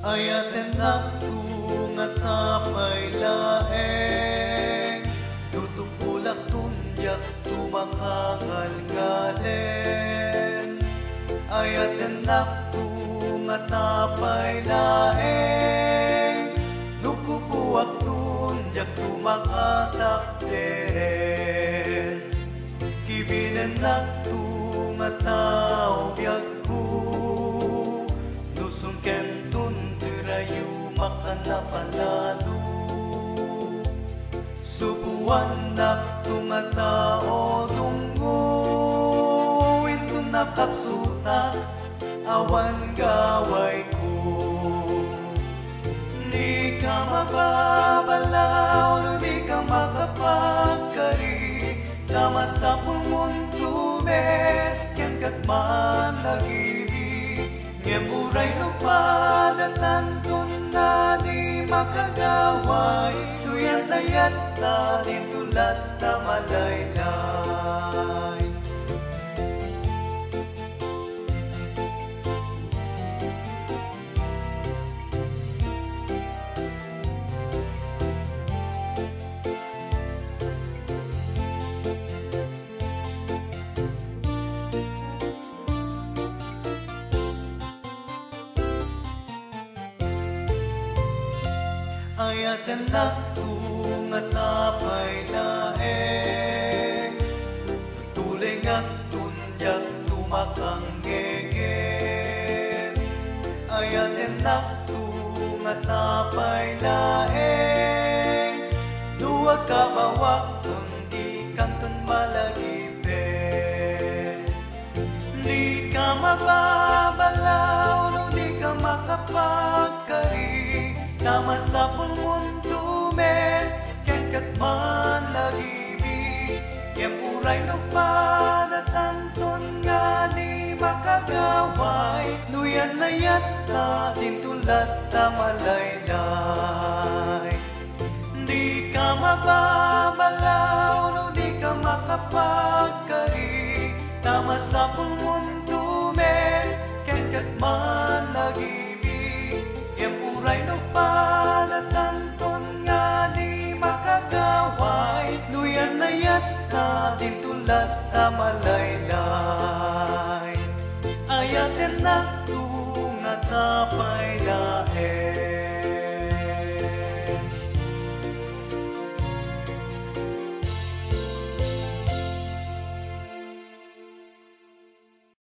Ayaten naktung at napay laeng, tutupulak tunyak tumakangal-ngalen. Ayaten naktung at napay laeng, nukupuak tunyak tumakatakderen. Kibinen naktung at naubiyag ko, nusong kentun tirayu makanapalalo. Subuan naktung at naodungo, ito nakapsuta awan gaway ko. Di ka mababalaw, no di ka makapagkari, tama sa pulmundo met, ken katman nagibig. Ngemuray nagpadatan dun na di makagaway, duyan dayat na din tulad na malaylay. Ayaten naktung at napay laeng, tutuling at tunyak tumakang gegen. Ayaten naktung at napay laeng, duwag ka bawak kundi kantun malagipen. Di ka mababalaw, no di ka makapagkari, tama sa pulmundo men, ken katman nagibig. Kem uray nagpadatan ton nga di makagaway, nuyan na yata din tulad na malaylay. Di ka mababalaw, no di ka makapagkari, tama sa pulmundo men, ken katman nagibig. Uray nagpadatan ton nga di makagaway, nuyan na yata din tulad na malaylay. Ayaten naktung at napay laeng.